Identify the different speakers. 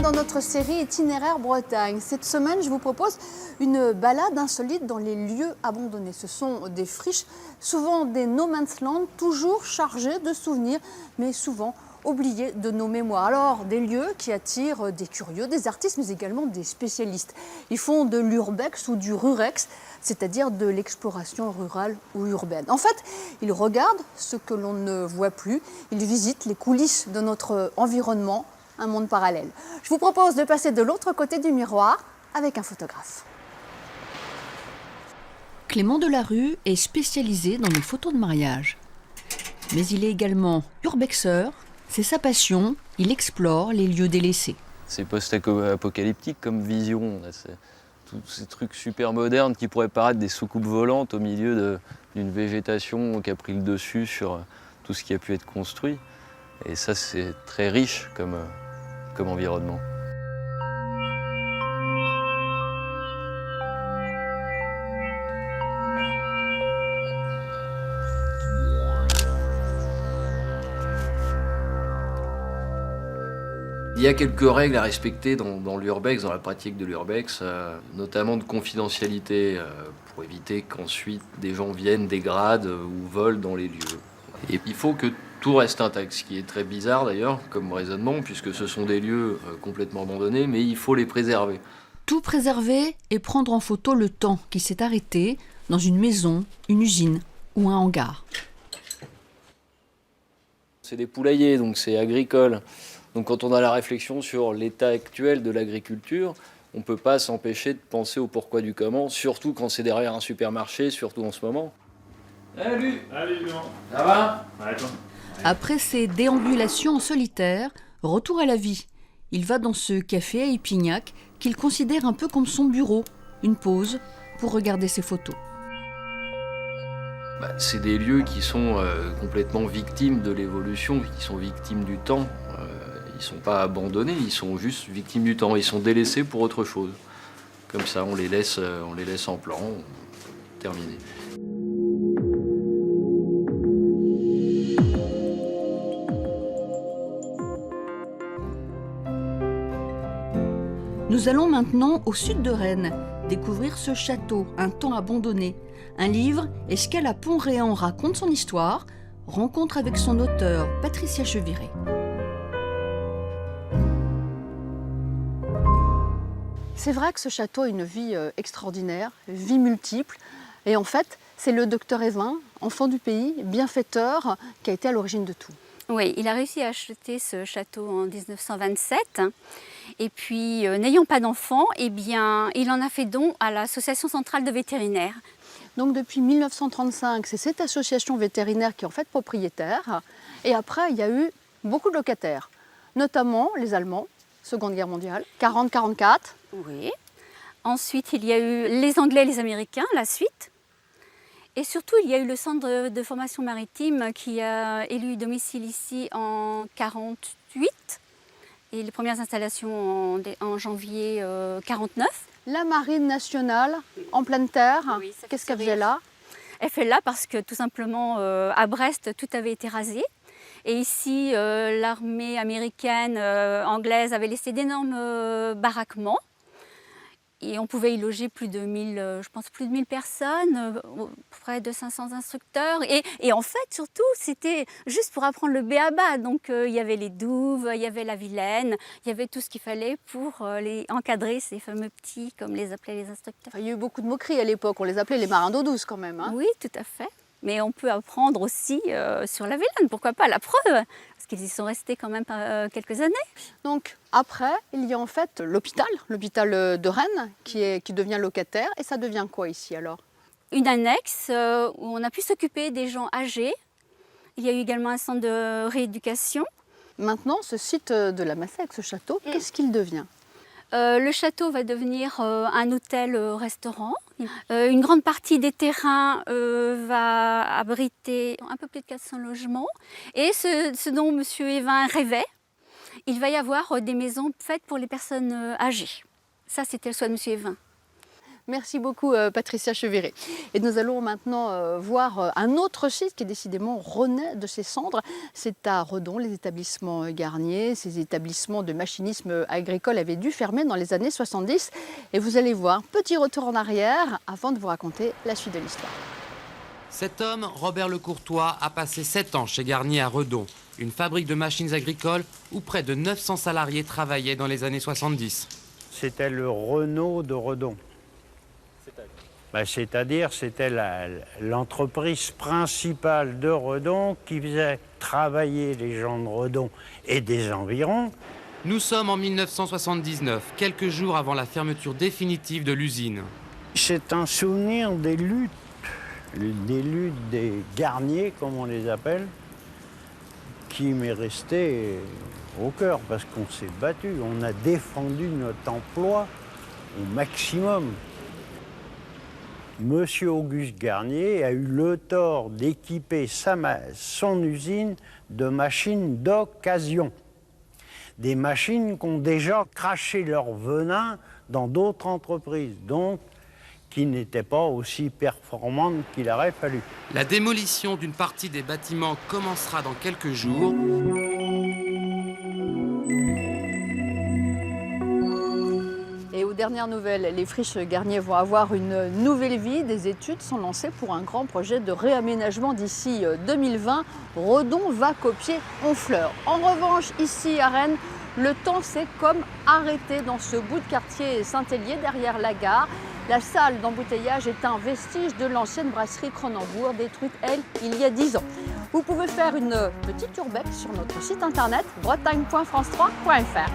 Speaker 1: dans notre série Itinéraire Bretagne. Cette semaine, je vous propose une balade insolite dans les lieux abandonnés. Ce sont des friches, souvent des no man's land, toujours chargés de souvenirs, mais souvent oubliés de nos mémoires. Alors, des lieux qui attirent des curieux, des artistes, mais également des spécialistes. Ils font de l'urbex ou du rurex, c'est-à-dire de l'exploration rurale ou urbaine. En fait, ils regardent ce que l'on ne voit plus, ils visitent les coulisses de notre environnement, un monde parallèle. Je vous propose de passer de l'autre côté du miroir avec un photographe.
Speaker 2: Clément Delarue est spécialisé dans les photos de mariage. Mais il est également urbexeur, c'est sa passion, il explore les lieux délaissés.
Speaker 3: C'est post-apocalyptique comme vision. Tous ces trucs super modernes qui pourraient paraître des soucoupes volantes au milieu d'une végétation qui a pris le dessus sur tout ce qui a pu être construit. Et ça, c'est très riche comme environnement. Il y a quelques règles à respecter dans l'urbex, dans la pratique de l'urbex, notamment de confidentialité, pour éviter qu'ensuite des gens viennent, dégradent ou volent dans les lieux. Et il faut que tout reste intact, ce qui est très bizarre d'ailleurs comme raisonnement, puisque ce sont des lieux complètement abandonnés, mais il faut les préserver.
Speaker 2: Tout préserver et prendre en photo le temps qui s'est arrêté dans une maison, une usine ou un hangar.
Speaker 3: C'est des poulaillers, donc c'est agricole. Donc quand on a la réflexion sur l'état actuel de l'agriculture, on ne peut pas s'empêcher de penser au pourquoi du comment, surtout quand c'est derrière un supermarché, surtout en ce moment. Salut!
Speaker 4: Salut, Laurent.
Speaker 3: Ça va?
Speaker 4: Ouais, toi.
Speaker 2: Après ces déambulations en solitaire, retour à la vie. Il va dans ce café à Épignac qu'il considère un peu comme son bureau, une pause pour regarder ses photos.
Speaker 3: C'est des lieux qui sont complètement victimes de l'évolution, qui sont victimes du temps. Ils ne sont pas abandonnés, ils sont juste victimes du temps. Ils sont délaissés pour autre chose. Comme ça, on les laisse en plan, terminé.
Speaker 2: Nous allons maintenant au sud de Rennes, découvrir ce château, un temps abandonné. Un livre, Escale à Pont-Réan raconte son histoire, rencontre avec son auteur, Patricia Cheviré.
Speaker 1: C'est vrai que ce château a une vie extraordinaire, vie multiple. Et en fait, c'est le docteur Evin, enfant du pays, bienfaiteur, qui a été à l'origine de tout.
Speaker 5: Oui, il a réussi à acheter ce château en 1927. Et puis, n'ayant pas d'enfant, eh bien, il en a fait don à l'Association centrale de vétérinaires.
Speaker 1: Donc depuis 1935, c'est cette association vétérinaire qui est en fait propriétaire. Et après, il y a eu beaucoup de locataires, notamment les Allemands, Seconde Guerre mondiale, 40-44.
Speaker 5: Oui. Ensuite, il y a eu les Anglais et les Américains, la suite. Et surtout, il y a eu le centre de formation maritime qui a élu domicile ici en 1948. Et les premières installations en janvier 1949.
Speaker 1: La marine nationale, en pleine terre,
Speaker 5: Oui,
Speaker 1: qu'est-ce qu'elle faisait là?
Speaker 5: Elle fait là parce que tout simplement, à Brest, tout avait été rasé. Et ici, l'armée américaine, anglaise avait laissé d'énormes baraquements. Et on pouvait y loger plus de 1000 personnes, près de 500 instructeurs. Et en fait, surtout, c'était juste pour apprendre le b.a.-ba. Donc, il y avait les douves, il y avait la vilaine, il y avait tout ce qu'il fallait pour les encadrer, ces fameux petits, comme les appelaient les instructeurs.
Speaker 1: Enfin, il y a eu beaucoup de moqueries à l'époque, on les appelait les marins d'eau douce quand même. Hein.
Speaker 5: Oui, tout à fait. Mais on peut apprendre aussi sur la vilaine, pourquoi pas, la preuve, parce qu'ils y sont restés quand même quelques années.
Speaker 1: Donc après, il y a en fait l'hôpital de Rennes qui devient locataire. Et ça devient quoi ici alors?
Speaker 5: Une annexe où on a pu s'occuper des gens âgés. Il y a eu également un centre de rééducation.
Speaker 1: Maintenant, ce site de la Massac, ce château, qu'est-ce qu'il devient?
Speaker 5: Le château va devenir un hôtel-restaurant. Une grande partie des terrains va abriter un peu plus de 400 logements. Et ce dont M. Evin rêvait, il va y avoir des maisons faites pour les personnes âgées. Ça, c'était le souhait de M. Evin.
Speaker 1: Merci beaucoup Patricia Cheverret. Et nous allons maintenant voir un autre site qui décidément renaît de ses cendres. C'est à Redon, les établissements Garnier. Ces établissements de machinisme agricole avaient dû fermer dans les années 70. Et vous allez voir, petit retour en arrière avant de vous raconter la suite de l'histoire.
Speaker 4: Cet homme, Robert Lecourtois, a passé 7 ans chez Garnier à Redon, une fabrique de machines agricoles où près de 900 salariés travaillaient dans les années 70.
Speaker 6: C'était le Renault de Redon. C'est-à-dire, c'était l'entreprise principale de Redon qui faisait travailler les gens de Redon et des environs.
Speaker 4: Nous sommes en 1979, quelques jours avant la fermeture définitive de l'usine.
Speaker 6: C'est un souvenir des luttes des Garniers, comme on les appelle, qui m'est resté au cœur parce qu'on s'est battu, on a défendu notre emploi au maximum. Monsieur Auguste Garnier a eu le tort d'équiper son usine de machines d'occasion. Des machines qui ont déjà craché leur venin dans d'autres entreprises, donc qui n'étaient pas aussi performantes qu'il aurait fallu.
Speaker 4: La démolition d'une partie des bâtiments commencera dans quelques jours.
Speaker 1: Et aux dernières nouvelles, les friches Garnier vont avoir une nouvelle vie. Des études sont lancées pour un grand projet de réaménagement d'ici 2020. Redon va copier Honfleur. En revanche, ici à Rennes, le temps s'est comme arrêté dans ce bout de quartier Saint-Hélier, derrière la gare. La salle d'embouteillage est un vestige de l'ancienne brasserie Cronenbourg, détruite, elle, il y a 10 ans. Vous pouvez faire une petite urbex sur notre site internet bretagne.france3.fr.